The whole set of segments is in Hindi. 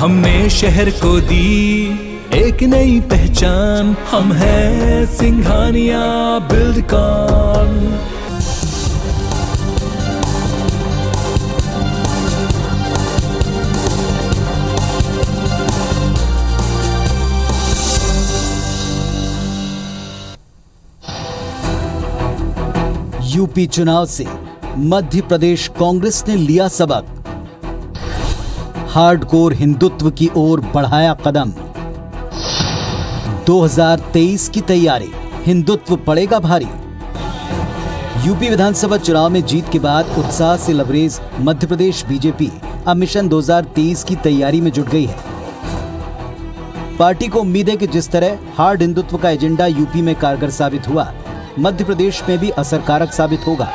हमने शहर को दी एक नई पहचान, हम हैं सिंघानिया बिल्डकॉन। यूपी चुनाव से मध्य प्रदेश कांग्रेस ने लिया सबक, हार्डकोर हिंदुत्व की ओर बढ़ाया कदम। 2023 की तैयारी, हिंदुत्व पड़ेगा भारी। यूपी विधानसभा चुनाव में जीत के बाद उत्साह से लबरेज मध्य प्रदेश बीजेपी अब मिशन 2023 की तैयारी में जुट गई है। पार्टी को उम्मीद है कि जिस तरह हार्ड हिंदुत्व का एजेंडा यूपी में कारगर साबित हुआ, मध्य प्रदेश में भी असरकारक साबित होगा।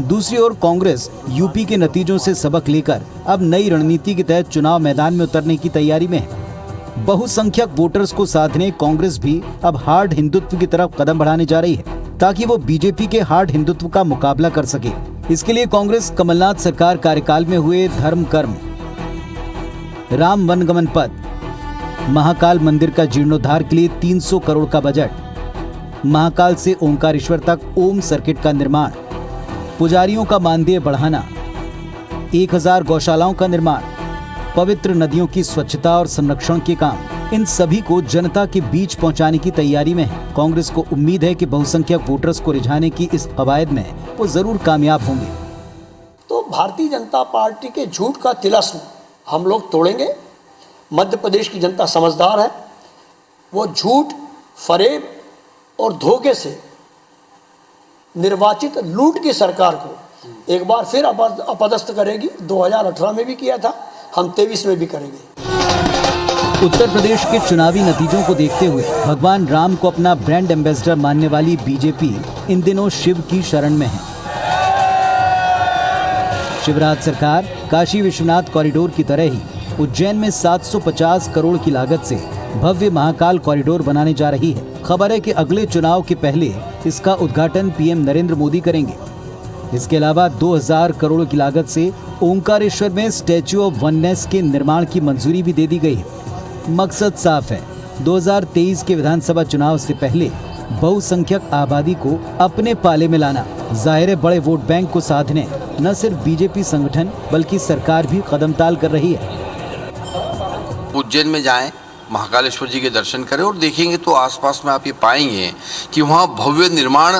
दूसरी ओर कांग्रेस यूपी के नतीजों से सबक लेकर अब नई रणनीति के तहत चुनाव मैदान में उतरने की तैयारी में है। बहुसंख्यक वोटर्स को साधने कांग्रेस भी अब हार्ड हिंदुत्व की तरफ कदम बढ़ाने जा रही है, ताकि वो बीजेपी के हार्ड हिंदुत्व का मुकाबला कर सके। इसके लिए कांग्रेस कमलनाथ सरकार कार्यकाल में हुए धर्म कर्म, राम वनगमन पथ, महाकाल मंदिर का जीर्णोद्धार के लिए 300 करोड़ का बजट, महाकाल से ओंकारेश्वर तक ओम सर्किट का निर्माण, पुजारियों का मानदेय बढ़ाना, 1000 गौशालाओं का निर्माण, पवित्र नदियों की स्वच्छता और संरक्षण के काम, इन सभी को जनता के बीच पहुंचाने की तैयारी में है। कांग्रेस को उम्मीद है कि बहुसंख्यक वोटर्स को रिझाने की इस कवायद में वो जरूर कामयाब होंगे। तो भारतीय जनता पार्टी के झूठ का तिलस्म हम लोग तोड़ेंगे। मध्य प्रदेश की जनता समझदार है, वो झूठ, फरेब और धोखे से निर्वाचित लूट की सरकार को एक बार फिर अपदस्थ करेगी। 2018 में भी किया था, हम 23 में भी करेंगे। उत्तर प्रदेश के चुनावी नतीजों को देखते हुए भगवान राम को अपना ब्रांड एम्बेसडर मानने वाली बीजेपी इन दिनों शिव की शरण में है। शिवराज सरकार काशी विश्वनाथ कॉरिडोर की तरह ही उज्जैन में 750 करोड़ की लागत से भव्य महाकाल कॉरिडोर बनाने जा रही है। खबर है कि अगले चुनाव के पहले इसका उद्घाटन पीएम नरेंद्र मोदी करेंगे। इसके अलावा 2000 करोड़ की लागत से ओंकारेश्वर में स्टैच्यू ऑफ वननेस के निर्माण की मंजूरी भी दे दी गई है। मकसद साफ है, 2023 के विधानसभा चुनाव से पहले बहुसंख्यक आबादी को अपने पाले में लाना। जाहिर है, बड़े वोट बैंक को साधने न सिर्फ बीजेपी संगठन बल्कि सरकार भी कदम ताल कर रही है। उज्जैन में जाएं, महाकालेश्वर जी के दर्शन करें और देखेंगे तो आसपास में आप ये पाएंगे कि वहाँ भव्य निर्माण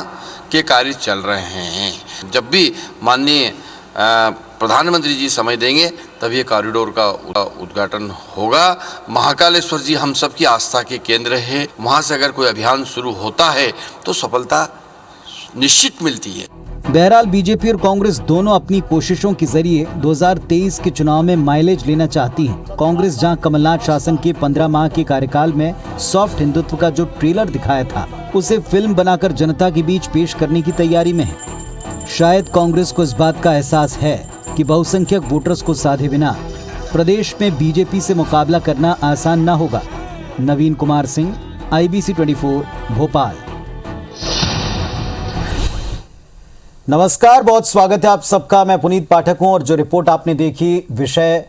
के कार्य चल रहे हैं। जब भी माननीय प्रधानमंत्री जी समय देंगे तब ये कॉरिडोर का उद्घाटन होगा। महाकालेश्वर जी हम सब की आस्था के केंद्र है, वहाँ से अगर कोई अभियान शुरू होता है तो सफलता निश्चित मिलती है। बहरहाल बीजेपी और कांग्रेस दोनों अपनी कोशिशों के जरिए 2023 के चुनाव में माइलेज लेना चाहती है। कांग्रेस जहां कमलनाथ शासन के 15 माह के कार्यकाल में सॉफ्ट हिंदुत्व का जो ट्रेलर दिखाया था, उसे फिल्म बनाकर जनता के बीच पेश करने की तैयारी में है। शायद कांग्रेस को इस बात का एहसास है कि बहुसंख्यक वोटर्स को साधे बिना प्रदेश में बीजेपी से मुकाबला करना आसान न होगा। नवीन कुमार सिंह, IBC 24, भोपाल। नमस्कार, बहुत स्वागत है आप सबका। मैं पुनीत पाठक हूं और जो रिपोर्ट आपने देखी, विषय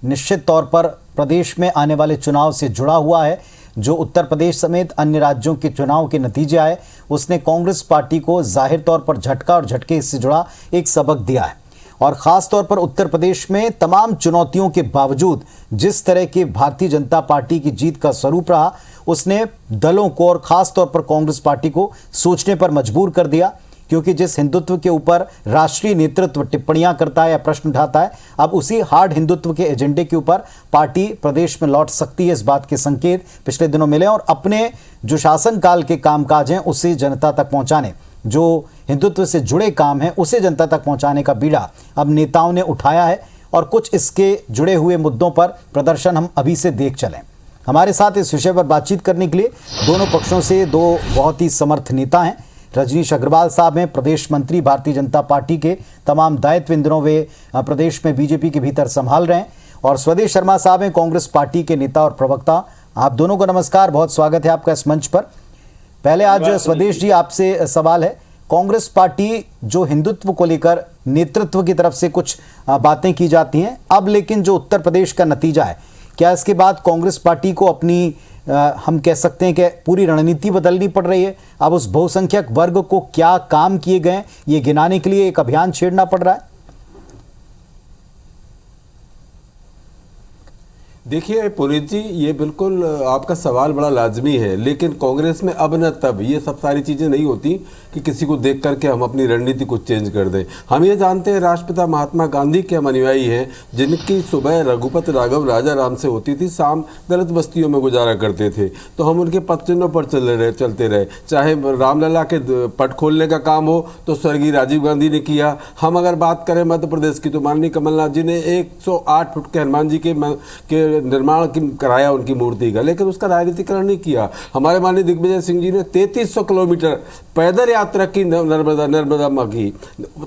निश्चित तौर पर प्रदेश में आने वाले चुनाव से जुड़ा हुआ है। जो उत्तर प्रदेश समेत अन्य राज्यों के चुनाव के नतीजे आए, उसने कांग्रेस पार्टी को जाहिर तौर पर झटका और झटके से जुड़ा एक सबक दिया है। और ख़ास तौर पर उत्तर प्रदेश में तमाम चुनौतियों के बावजूद जिस तरह की भारतीय जनता पार्टी की जीत का स्वरूप रहा, उसने दलों को और ख़ास तौर पर कांग्रेस पार्टी को सोचने पर मजबूर कर दिया। क्योंकि जिस हिंदुत्व के ऊपर राष्ट्रीय नेतृत्व टिप्पणियां करता है या प्रश्न उठाता है, अब उसी हार्ड हिंदुत्व के एजेंडे के ऊपर पार्टी प्रदेश में लौट सकती है। इस बात के संकेत पिछले दिनों मिले और अपने जो शासनकाल के कामकाज हैं उसे जनता तक पहुंचाने, जो हिंदुत्व से जुड़े काम हैं उसे जनता तक पहुंचाने का बीड़ा अब नेताओं ने उठाया है। और कुछ इसके जुड़े हुए मुद्दों पर प्रदर्शन हम अभी से देख चलें। हमारे साथ इस विषय पर बातचीत करने के लिए दोनों पक्षों से दो बहुत ही समर्थ नेता हैं। रजनीश अग्रवाल साहब हैं, प्रदेश मंत्री भारतीय जनता पार्टी के, तमाम दायित्व इन दिनों वे प्रदेश में बीजेपी के भीतर संभाल रहे हैं। और स्वदेश शर्मा साहब हैं, कांग्रेस पार्टी के नेता और प्रवक्ता। आप दोनों को नमस्कार, बहुत स्वागत है आपका इस मंच पर। पहले आज स्वदेश जी आपसे सवाल है, कांग्रेस पार्टी जो हिंदुत्व को लेकर नेतृत्व की तरफ से कुछ बातें की जाती हैं, अब लेकिन जो उत्तर प्रदेश का नतीजा है, क्या इसके बाद कांग्रेस पार्टी को अपनी हम कह सकते हैं कि पूरी रणनीति बदलनी पड़ रही है? अब उस बहुसंख्यक वर्ग को क्या काम किए गए ये गिनाने के लिए एक अभियान छेड़ना पड़ रहा है? देखिए पुनीत जी, ये बिल्कुल आपका सवाल बड़ा लाजमी है, लेकिन कांग्रेस में अब न तब ये सब सारी चीज़ें नहीं होती कि किसी को देख करके हम अपनी रणनीति को चेंज कर दें। हम ये जानते हैं राष्ट्रपिता महात्मा गांधी के हम अनुयायी हैं, जिनकी सुबह रघुपत राघव राजा राम से होती थी, शाम दलित बस्तियों में गुजारा करते थे, तो हम उनके पथ चिन्हों पर चलते रहे। चाहे रामलला के पट खोलने का काम हो तो स्वर्गीय राजीव गांधी ने किया। हम अगर बात करें मध्य प्रदेश की तो माननीय कमलनाथ जी ने 108 फुट के हनुमान जी के निर्माण कराया उनकी मूर्ति का, लेकिन उसका राजनीतिकरण नहीं किया। हमारे माननीय दिग्विजय सिंह जी ने 3300 किलोमीटर पैदल यात्रा की नर्मदा माँ की,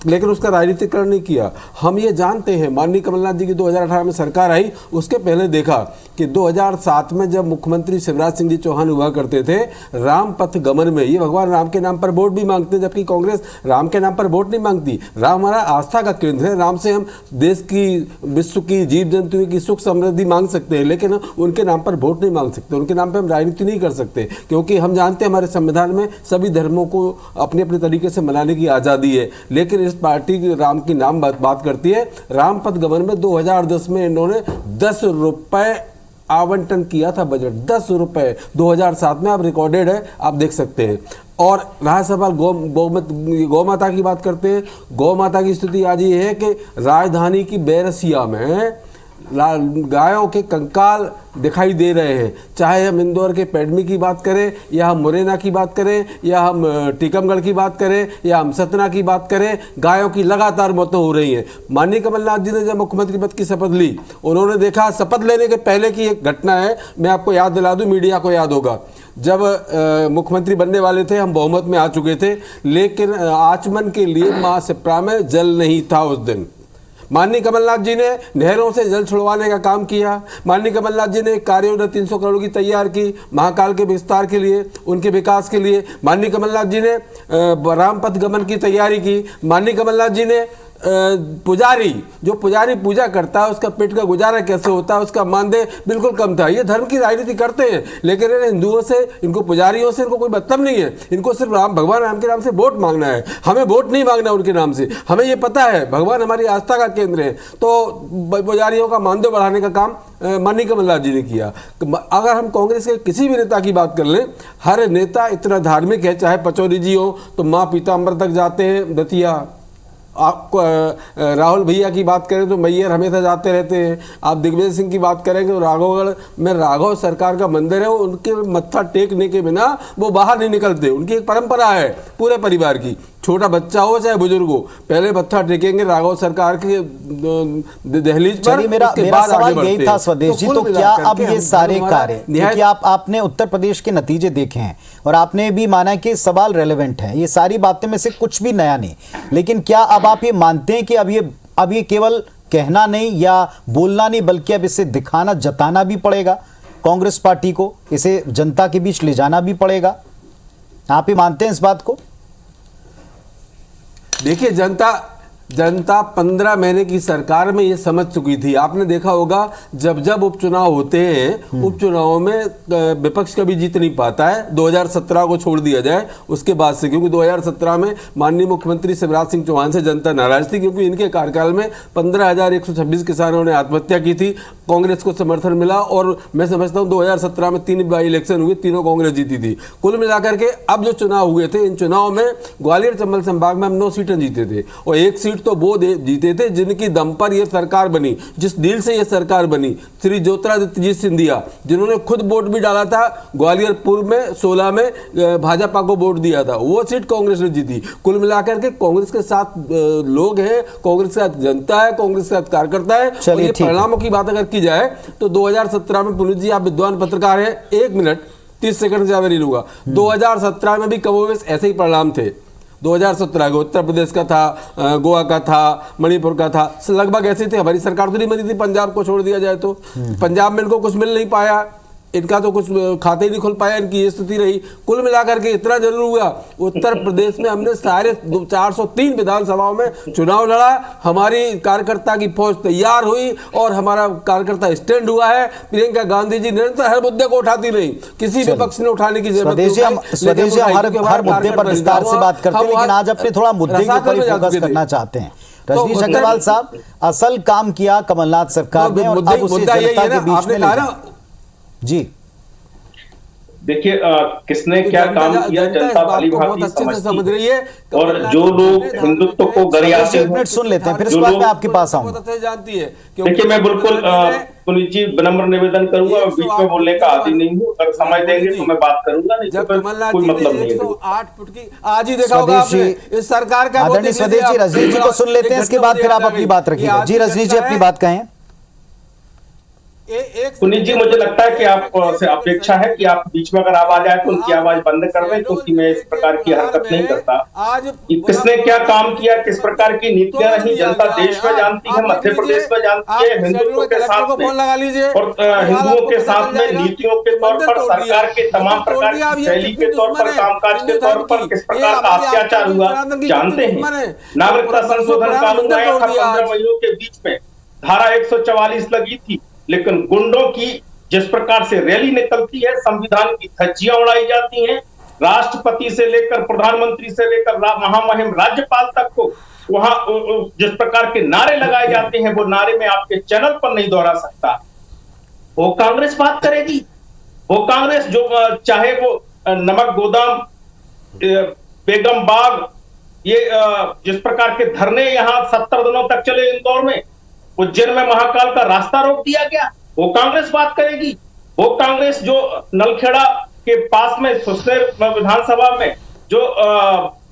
लेकिन उसका राजनीतिकरण नहीं किया। हम ये जानते हैं माननीय कमलनाथ जी की 2018 में सरकार आई, उसके पहले देखा कि 2007 में जब मुख्यमंत्री शिवराज सिंह जी चौहान हुआ करते थे, राम पथ गमन में ये भगवान राम के नाम पर वोट भी मांगते हैं, जबकि कांग्रेस राम के नाम पर वोट नहीं मांगती। राम हमारा आस्था का केंद्र है, राम से हम देश की, विश्व की, जीव जंतुओं की सुख समृद्धि मांग सकते हैं, लेकिन उनके नाम पर वोट नहीं मांग सकते, उनके नाम पर हम राजनीति नहीं कर सकते, क्योंकि हम जानते हैं हमारे संविधान में सभी धर्मों को अपने अपने तरीके से मनाने की आज़ादी है। लेकिन इस पार्टी राम की नाम बात करती है। राम पथ गमन में 2010 में इन्होंने 10 रुपए आवंटन किया था, बजट 10 रुपए 2007 में, आप रिकॉर्डेड है, आप देख सकते हैं। और रहा सवाल गौ माता की बात करते हैं। गौ माता की स्थिति आज ये है कि राजधानी की बैरसिया में गायों के कंकाल दिखाई दे रहे हैं, चाहे हम इंदौर के पेडमी की बात करें, या हम मुरैना की बात करें, या हम टीकमगढ़ की बात करें, या हम सतना की बात करें, गायों की लगातार मौतें हो रही हैं। माननीय कमलनाथ जी ने जब मुख्यमंत्री पद की शपथ ली, उन्होंने देखा, शपथ लेने के पहले की एक घटना है, मैं आपको याद दिला दूं, मीडिया को याद होगा, जब मुख्यमंत्री बनने वाले थे, हम बहुमत में आ चुके थे, लेकिन आचमन के लिए मां सिप्रा में जल नहीं था उस दिन। माननीय कमलनाथ जी ने नहरों से जल छुड़वाने का काम किया। माननीय कमलनाथ जी ने कार्य योजना 300 करोड़ की तैयार की महाकाल के विस्तार के लिए, उनके विकास के लिए। माननीय कमलनाथ जी ने राम पथ गमन की तैयारी की। माननीय कमलनाथ जी ने पुजारी, जो पुजारी पूजा करता है उसका पेट का गुजारा कैसे होता है, उसका मानदेय बिल्कुल कम था। ये धर्म की राजनीति करते हैं, लेकिन इन हिंदुओं से, इनको पुजारियों से इनको कोई मतलब नहीं है। इनको सिर्फ भगवान राम के नाम से वोट मांगना है। हमें वोट नहीं मांगना उनके नाम से, हमें ये पता है भगवान हमारी आस्था का केंद्र है। तो पुजारियों का मानदेय बढ़ाने का काम माननीय कमलनाथ जी ने किया। अगर हम कांग्रेस के किसी भी नेता की बात कर लें, हर नेता इतना धार्मिक है, चाहे पचौरी जी हो तो माँ पीताम्बर तक जाते हैं दतिया, आपको राहुल भैया की बात करें तो मैयर हमेशा जाते रहते हैं। आप दिग्विजय सिंह की बात करेंगे तो राघवगढ़ में राघव सरकार का मंदिर है, उनके मत्था टेकने के बिना वो बाहर नहीं निकलते। उनकी एक परंपरा है पूरे परिवार की, छोटा बच्चा हो चाहे बुजुर्ग हो, पहले मत्था टेकेंगे राघव सरकार के दहलीज पर। मेरा सवाल यही था स्वदेश जी, तो क्या अब ये सारे कार्य, क्योंकि आपने उत्तर प्रदेश के नतीजे देखे हैं और आपने भी माना कि सवाल रेलेवेंट है, ये सारी बातें में से कुछ भी नया नहीं, लेकिन क्या अब आप ये मानते हैं कि अब ये केवल कहना नहीं या बोलना नहीं, बल्कि अब इसे दिखाना, जताना भी पड़ेगा कांग्रेस पार्टी को, इसे जनता के बीच ले जाना भी पड़ेगा? आप ही मानते हैं इस बात को? देखिए, जनता 15 महीने की सरकार में ये समझ चुकी थी। आपने देखा होगा जब उपचुनाव होते हैं, उपचुनाव में विपक्ष कभी जीत नहीं पाता है। 2017 को छोड़ दिया जाए उसके बाद से, क्योंकि 2017 में माननीय मुख्यमंत्री शिवराज सिंह चौहान से जनता नाराज थी, क्योंकि इनके कार्यकाल में 15,126 किसानों ने आत्महत्या की थी। कांग्रेस को समर्थन मिला और मैं समझता हूँ 2017 में 3 बाई इलेक्शन हुए, तीनों कांग्रेस जीती थी। कुल मिलाकर के अब जो चुनाव हुए थे, इन चुनाव में ग्वालियर चंबल संभाग में हम 9 सीटें जीते थे और 1 सीट तो वो जीते थे जिनकी दम पर यह सरकार बनी, जिस दिल से यह सरकार बनी, श्री ज्योतिरादित्य सिंधिया, जिन्होंने खुद वोट भी डाला था ग्वालियर पूर्व में, 16 में भाजपा को वोट दिया था, वो सीट कांग्रेस ने जीती। कुल मिलाकर के कांग्रेस के साथ लोग हैं, कांग्रेस के साथ जनता है, कांग्रेस के साथ कार्यकर्ता है। और ये परिणामों की बात अगर की जाए तो 2017 में, पुनीत जी आप विद्वान पत्रकार हैं, 1 मिनट 30 सेकंड से ज्यादा नहीं लूंगा, 2017 में भी कमोबेश ऐसे ही परिणाम थे। 2017 का उत्तर प्रदेश का था, गोवा का था, मणिपुर का था, लगभग ऐसे थे। हमारी सरकार तो नहीं बनी थी, पंजाब को छोड़ दिया जाए तो। पंजाब में इनको कुछ मिल नहीं पाया, इनका तो कुछ खाते ही नहीं खुल पाया, इनकी ये स्थिति रही। कुल मिलाकर के इतना जरूर हुआ, उत्तर प्रदेश में हमने सारे 403 विधानसभाओं में चुनाव लड़ा, हमारी कार्यकर्ता की फौज तैयार हुई और हमारा कार्यकर्ता स्टैंड हुआ है। प्रियंका गांधी जी निरंतर हर मुद्दे को उठाती रही, किसी भी पक्ष ने उठाने की जरूरत नहीं। स्वदेशी हर मुद्दे पर विस्तार से बात करते हैं, लेकिन आज अपने थोड़ा मुद्दे के ऊपर फोकस करना चाहते हैं। रजनीश अग्रवाल साहब, असल काम किया कमलनाथ सरकार ने और अब उसे जनता के बीच में ले जाना। जी देखिए, किसने क्या काम किया जनता भली भांति समझ रही है, और जो लोग हिंदुत्व को गरियाते एक मिनट सुन लेते हैं, फिर इस बात में आपके पास आऊंगा। जानती है। देखिए, मैं बिल्कुल पुनीत जी विनम्र निवेदन करूंगा, बीच में बोलने का आदी नहीं हूँ। अगर समय देंगे तो मैं बात करूंगा, नहीं तो कोई मतलब नहीं है। 108 फुट की आज ही देखा होगा आपने इस सरकार का। आदरणीय स्वदेश जी, रजनीश जी को सुन लेते हैं, इसके बाद फिर आप अपनी बात रखिएगा। जी रजनीश जी, अपनी बात कहें। पुनीत जी, मुझे लगता है कि आपसे अपेक्षा है कि आप बीच में अगर आवाज आए तो उनकी आवाज बंद कर दें, क्योंकि मैं इस प्रकार की हरकत नहीं करता। किसने क्या काम किया, किस प्रकार की नीतियां रही, जनता देश में जानती है, मध्य प्रदेश में जानती है। हिंदुत्व के साथ में और हिंदुओं के साथ में नीतियों के तौर पर, सरकार के तमाम प्रकार की शैली के तौर पर, कामकाज के तौर पर किस प्रकार का अत्याचार हुआ जानते हैं। नागरिकता संशोधन कानून आया था 15 महीनों के बीच में, धारा 144 लगी थी, लेकिन गुंडों की जिस प्रकार से रैली निकलती है, संविधान की धज्जियां उड़ाई जाती हैं, राष्ट्रपति से लेकर प्रधानमंत्री से लेकर महामहिम राज्यपाल तक को वहां जिस प्रकार के नारे लगाए जाते हैं, वो नारे में आपके चैनल पर नहीं दोहरा सकता। वो कांग्रेस बात करेगी, वो कांग्रेस जो चाहे वो नमक गोदाम, बेगम बाग, ये जिस प्रकार के धरने यहाँ 70 दिनों तक चले इंदौर में, उज्जैन में महाकाल का रास्ता रोक दिया गया, वो कांग्रेस बात करेगी। वो कांग्रेस जो नलखेड़ा के पास में सुसनेर विधानसभा में जो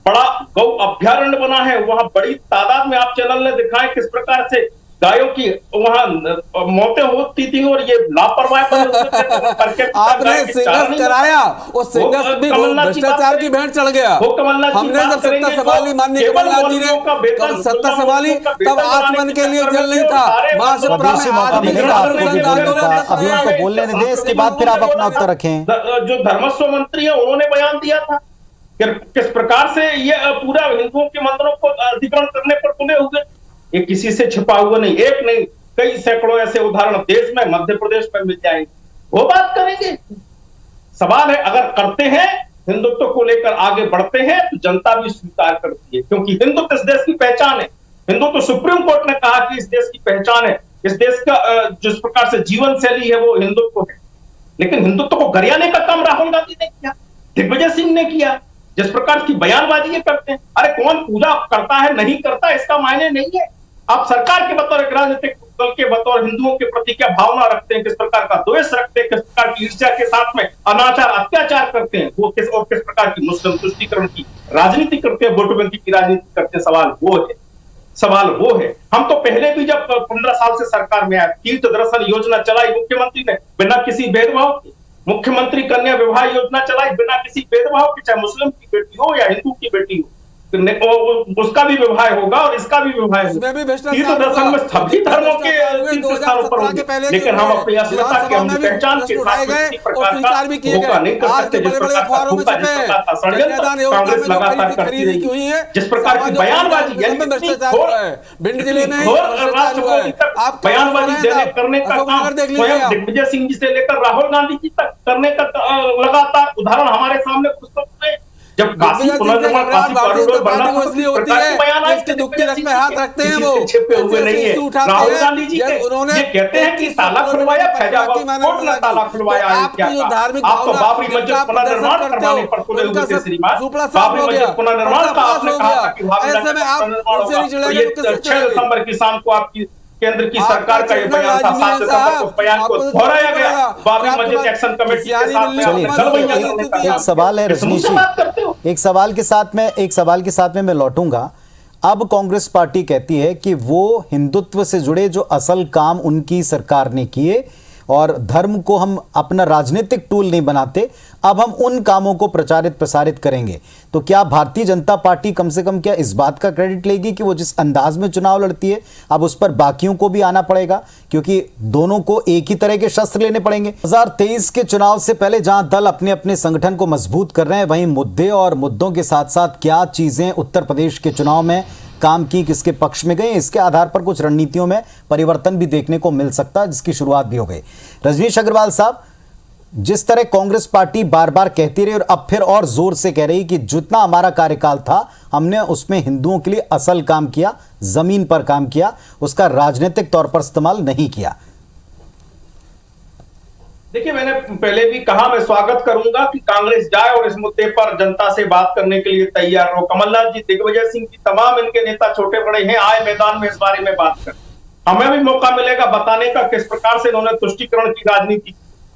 बड़ा गौ अभ्यारण्य बना है, वहां बड़ी तादाद में आप चैनल ने दिखाए किस प्रकार से गायों की वहां मौतें होती थी, और ये लापरवाही आपने सिंगस कराया, उस सिंगस भी भ्रष्टाचार की भेंट चढ़ गया। हमने जब सत्ता संभाली, माननीय कमलनाथ जी ने सत्ता संभाली, तब आचमन के लिए जल नहीं था। अभी उनको बोलने दें, इसके बाद फिर आप अपना उत्तर रखें। जो धर्मस्व मंत्री है उन्होंने बयान दिया था किस प्रकार से ये पूरा हिंदुओं के मंदिरों को अधिग्रहण करने पर तुले हुए, ये किसी से छिपा हुआ नहीं, एक नहीं कई सैकड़ों ऐसे उदाहरण देश में, मध्य प्रदेश में मिल जाएंगे, वो बात करेंगे। सवाल है, अगर करते हैं हिंदुत्व को लेकर आगे बढ़ते हैं तो जनता भी स्वीकार करती है, क्योंकि हिंदुत्व इस देश की पहचान है। हिंदुत्व सुप्रीम कोर्ट ने कहा कि इस देश की पहचान है, इस देश का जिस प्रकार से जीवन शैली है वो हिंदुत्व है। लेकिन हिंदुत्व को गरियाने का काम राहुल गांधी ने किया, दिग्विजय सिंह ने किया, जिस प्रकार की बयानबाजी ये करते हैं। अरे कौन पूजा करता है नहीं करता इसका मायने नहीं है। आप सरकार के बतौर एक राजनीतिक दल के बतौर हिंदुओं के प्रति क्या भावना रखते हैं, किस प्रकार का द्वेष रखते हैं, किस प्रकार की ईर्ष्या के साथ में अनाचार अत्याचार करते हैं, वो किस प्रकार की मुस्लिम तुष्टीकरण की राजनीति करते हैं, वोट बैंक की राजनीति करते हैं। सवाल वो है। हम तो पहले भी जब 15 साल से सरकार में आए, तीर्थ दर्शन योजना चलाई मुख्यमंत्री ने बिना किसी भेदभाव के, मुख्यमंत्री कन्या विवाह योजना चलाई बिना किसी भेदभाव के, चाहे मुस्लिम की बेटी हो या हिंदू की बेटी हो, उसका भी विवाह होगा और इसका भी विवाह होगा। तीर्थ दर्शन में सभी धर्मों के तीर्थ स्थानों पर होंगे, लेकिन हम अपनी अस्मिता के, अपनी पहचान के साथ किसी प्रकार का धोखा नहीं कर सकते। जिस प्रकार का धोखा, जिस प्रकार का षड्यंत्र कांग्रेस लगातार करती रही, जिस प्रकार की बयानबाजी, बयानबाजी करने का काम स्वयं दिग्विजय सिंह जी से लेकर राहुल गांधी जी तक करने का लगातार उदाहरण हमारे सामने पुस्तक में, जब काशी पुनर्निर्माण, काशी कॉरिडोर बनना होती है, इसके दुख के रथ में हाथ रखते हैं, वो छिपे हुए नहीं है। राहुल गांधी जी ये कहते हैं कि ताला खुलवाया, फैजाबाद कोर्ट ने ताला खुलवाया। आप तो बाबरी मस्जिद पुनर्निर्माण करवाने पर तुले हुए थे श्रीमान, बाबरी मस्जिद पुनर्निर्माण का आपने कहा कि भाभी 6 दिसंबर की शाम को आपकी केंद्र की सरकार का ये बयान था, 7 सितंबर को बयान को दोहराया गया बाबरी मस्जिद एक्शन कमेटी के साथ। एक सवाल है रजनीश जी, एक सवाल के साथ में मैं लौटूंगा। अब कांग्रेस पार्टी कहती है कि वो हिंदुत्व से जुड़े जो असल काम उनकी सरकार ने किए और धर्म को हम अपना राजनीतिक टूल नहीं बनाते, अब हम उन कामों को प्रचारित प्रसारित करेंगे। तो क्या भारतीय जनता पार्टी कम से कम क्या इस बात का क्रेडिट लेगी कि वो जिस अंदाज में चुनाव लड़ती है अब उस पर बाकियों को भी आना पड़ेगा, क्योंकि दोनों को एक ही तरह के शस्त्र लेने पड़ेंगे। 2023 के चुनाव से पहले जहां दल अपने अपने संगठन को मजबूत कर रहे हैं, वहीं मुद्दे और मुद्दों के साथ साथ क्या चीजें उत्तर प्रदेश के चुनाव में काम की, किसके पक्ष में गए, इसके आधार पर कुछ रणनीतियों में परिवर्तन भी देखने को मिल सकता है, जिसकी शुरुआत भी हो गई। रजनीश अग्रवाल साहब, जिस तरह कांग्रेस पार्टी बार बार कहती रही और अब फिर और जोर से कह रही कि जितना हमारा कार्यकाल था हमने उसमें हिंदुओं के लिए असल काम किया, जमीन पर काम किया, उसका राजनीतिक तौर पर इस्तेमाल नहीं किया। देखिए, मैंने पहले भी कहा, मैं स्वागत करूंगा कि कांग्रेस जाए और इस मुद्दे पर जनता से बात करने के लिए तैयार हो। कमलनाथ जी, दिग्विजय सिंह जी, तमाम इनके नेता छोटे बड़े हैं, आए मैदान में इस बारे में बात कर। हमें भी मौका मिलेगा बताने का किस प्रकार से इन्होंने तुष्टीकरण की राजनीति,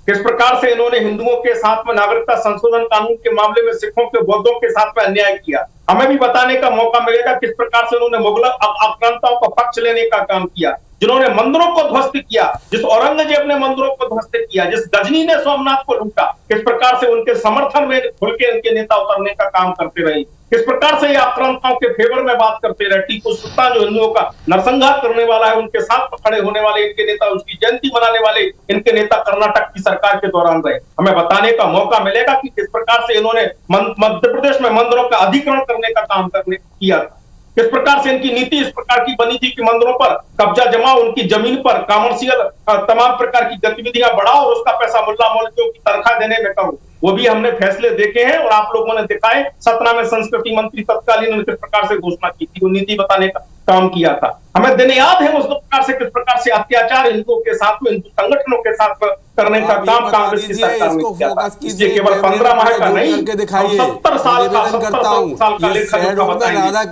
किस प्रकार से इन्होंने हिंदुओं के साथ में नागरिकता संशोधन कानून के मामले में सिखों के बौद्धों के साथ में अन्याय किया। हमें भी बताने का मौका मिलेगा किस प्रकार से उन्होंने मुगल आक्रांताओं का पक्ष लेने का काम किया, जिन्होंने मंदिरों को ध्वस्त किया, जिस औरंगजेब ने मंदिरों को ध्वस्त किया, जिस गजनी ने सोमनाथ को लूटा, किस प्रकार से उनके समर्थन में खुल के इनके नेता उतरने का काम करते रहे, किस प्रकार से ये आक्रांताओं के फेवर में बात करते रहे। टीपू सुल्तान जो हिंदुओं का नरसंहार करने वाला है, उनके साथ खड़े होने वाले इनके नेता, उसकी जयंती मनाने वाले इनके नेता कर्नाटक की सरकार के दौरान रहे। हमें बताने का मौका मिलेगा कि किस प्रकार से इन्होंने मध्य प्रदेश में मंदिरों का अधिग्रहण करने का काम किया था, किस प्रकार से इनकी नीति इस प्रकार की बनी थी कि मंदिरों पर कब्जा जमाओ, उनकी जमीन पर कमर्शियल तमाम प्रकार की गतिविधियां बढ़ाओ और उसका पैसा मुल्ला मौलवियों की तनख्वाह देने में करो। वो भी हमने फैसले देखे हैं और आप लोगों ने दिखाए। सतना में संस्कृति मंत्री तत्कालीन ने किस प्रकार से घोषणा की थी, वो नीति बताने का काम किया था। हमें दिन याद है उस प्रकार से किस प्रकार से अत्याचार हिंदुओं के साथ में, हिंदू संगठनों के साथ करने का काम कांग्रेस की सरकार ने किया था। इसलिए केवल 15 माह का नहीं, 70 साल का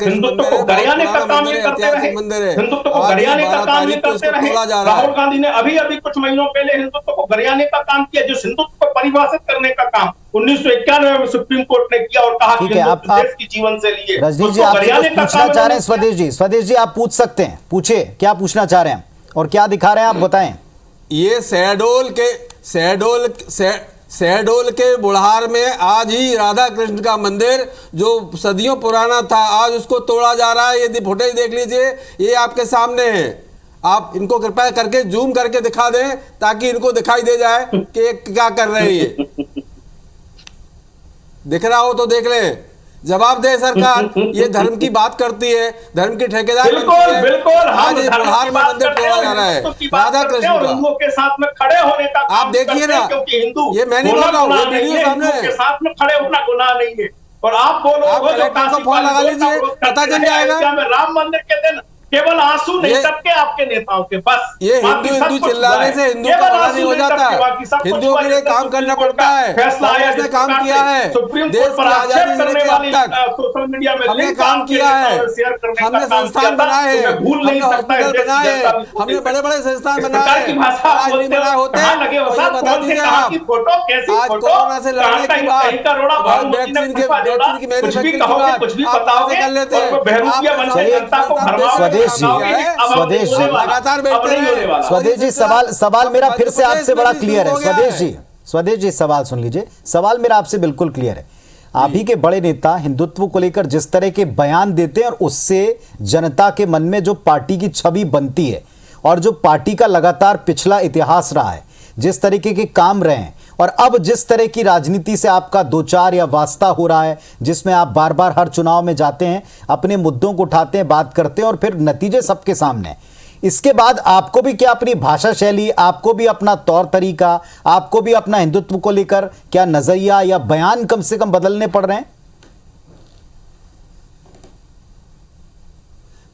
हिंदुत्व को गरियाने का काम ये करते रहे, हिंदुत्व को गरियाने का काम ये करते रहे। राहुल गांधी ने अभी कुछ महीनों पहले हिंदुत्व को गरियाने का काम किया, जिस हिंदुत्व को परिभाषित करने का काम 1991 में सुप्रीम कोर्ट ने किया और कहा कि देश की जीवन से लिए। रजनीश जी, आप पूछना चाह रहे हैं? स्वदेश जी आप पूछ सकते हैं, पूछिए क्या पूछना चाह रहे हैं और क्या दिखा रहे हैं आप बताएं। ये शहडोल के बुढ़ार में आज ही राधा कृष्ण का मंदिर जो सदियों पुराना था, आज उसको तोड़ा जा रहा है। ये फुटेज देख लीजिए, ये आपके सामने है। आप इनको कृपया करके जूम करके दिखा दें ताकि इनको दिखाई दे जाए कि क्या कर रहे हैं। ये दिख रहा हो तो देख ले, जवाब दे सरकार। ये धर्म की बात करती है, धर्म की ठेकेदार बिल्कुल आज बिहार में मंदिर तोड़ा जा रहा है राधा कृष्ण का। हिंदुओं के साथ में खड़े होने का आप देखिए ना, क्योंकि हिंदू ये मैं नहीं बोल रहा हूँ, वीडियो सामने है, के साथ में खड़े होना गुनाह नहीं है। और आप बोलो, आप कलेक्टर को फोन लगा लीजिए, पता चल जाएगा। राम मंदिर के दिन केवल आंसू नहीं टपके आपके नेताओं के, बस ये हिंदू चिल्लाने से हिंदू का भला नहीं हो जाता। हिंदुओं के लिए काम करना पड़ता है। कांग्रेस ने काम किया है, देश की आजादी मिलने के अब तक सोशल मीडिया में हमने काम किया है, हमने संस्थान बनाए हैं, हमने हॉस्पिटल बनाए हैं, हमने बड़े बड़े संस्थान बनाए हैं। आज नहीं बनाए होते तो बता दीजिए आप। आज कोरोना से लड़ने की बात और वैक्सीन की मैन्युफैक्चरिंग की बात आप कहाँ से कर लेते हैं? स्वदेश जी, सवाल मेरा फिर से आपसे बड़ा क्लियर है। स्वदेश जी सवाल सुन लीजिए, सवाल मेरा आपसे बिल्कुल क्लियर है। आप ही के बड़े नेता हिंदुत्व को लेकर जिस तरह के बयान देते हैं और उससे जनता के मन में जो पार्टी की छवि बनती है और जो पार्टी का लगातार पिछला इतिहास रहा है, जिस तरीके के काम रहे हैं और अब जिस तरह की राजनीति से आपका दो चार या वास्ता हो रहा है, जिसमें आप बार बार हर चुनाव में जाते हैं, अपने मुद्दों को उठाते हैं, बात करते हैं और फिर नतीजे सबके सामने। इसके बाद आपको भी क्या अपनी भाषा शैली, आपको भी अपना तौर तरीका, आपको भी अपना हिंदुत्व को लेकर क्या नजरिया या बयान कम से कम बदलने पड़ रहे हैं?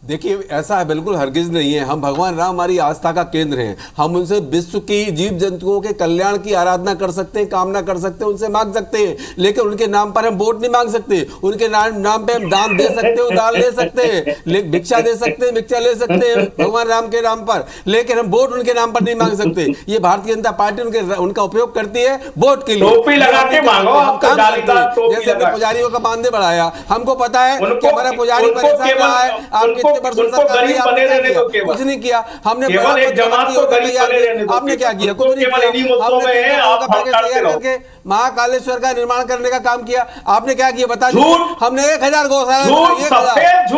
देखिए, ऐसा है बिल्कुल हरगिज नहीं है। हम भगवान राम हमारी आस्था का केंद्र हैं। हम उनसे विश्व की जीव जंतुओं के कल्याण की आराधना कर सकते हैं, कामना कर सकते हैं, उनसे मांग सकते हैं, लेकिन उनके नाम पर हम वोट नहीं मांग सकते। उनके नाम पे हम दान दे सकते हैं, दान ले सकते हैं, भिक्षा दे सकते हैं, भिक्षा ले सकते हैं भगवान राम के नाम पर, लेकिन हम वोट उनके नाम पर नहीं मांग सकते। ये भारतीय जनता पार्टी उनका उपयोग करती है वोट के लिए। हम काम करते हैं, जैसे हमने पुजारियों का मानदेय बढ़ाया। हमको पता है कि हमारा पुजारी परेशान रहा है, आपके उनको गरीब बने रहने दो, कुछ नहीं किया हमने। केवल एक जमात को गरीब बने रहने दो। आपने क्या किया? कुछ नहीं किया। हमने आप भड़काते रहो। करके महाकालेश्वर का निर्माण करने का काम किया। आपने क्या किया बता दीजिए? हमने 1000 गौशाला,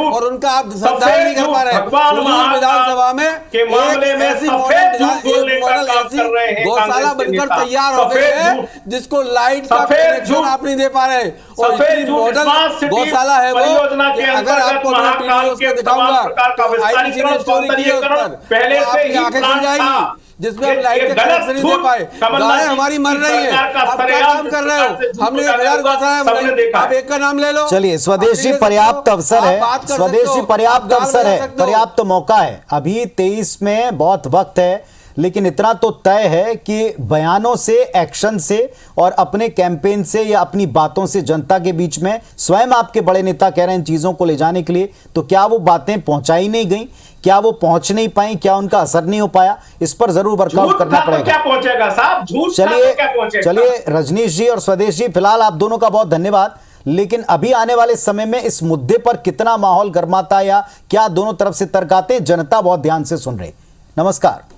और उनका आप संचालन नहीं कर पा रहे। विधानसभा में ऐसी गौशाला बनकर तैयार हो गई है जिसको लाइट का कनेक्शन आप नहीं दे पा रहे। और इतनी मॉडर्न गौशाला है वो, अगर आपको दिखाऊंगा आईटीसी ने स्टोरी की है उस पर, पहले से ही आंखें खुल जाएगी, जिसमें हम लाइट का कनेक्शन नहीं दे पाए। गायें हमारी मर रही है, आप क्या काम कर रहे हो? हमने 1000 गौशालाएं बनाई, आप एक का नाम ले लो। चलिए, स्वदेश जी पर्याप्त अवसर है, स्वदेश जी पर्याप्त अवसर है, पर्याप्त मौका है। अभी 23 में बहुत वक्त है, लेकिन इतना तो तय है कि बयानों से, एक्शन से और अपने कैंपेन से या अपनी बातों से जनता के बीच में स्वयं आपके बड़े नेता कह रहे हैं इन चीजों को ले जाने के लिए, तो क्या वो बातें पहुंचाई नहीं गई? क्या वो पहुंच नहीं पाई? क्या उनका असर नहीं हो पाया? इस पर जरूर वर्कआउट करना पड़ेगा। क्या पहुंचेगा साहब? झूठ चलिए रजनीश जी और स्वदेश जी, फिलहाल आप दोनों का बहुत धन्यवाद। लेकिन अभी आने वाले समय में इस मुद्दे पर कितना माहौल गर्माता या क्या दोनों तरफ से तर्क आते हैं, जनता बहुत ध्यान से सुन रही। नमस्कार।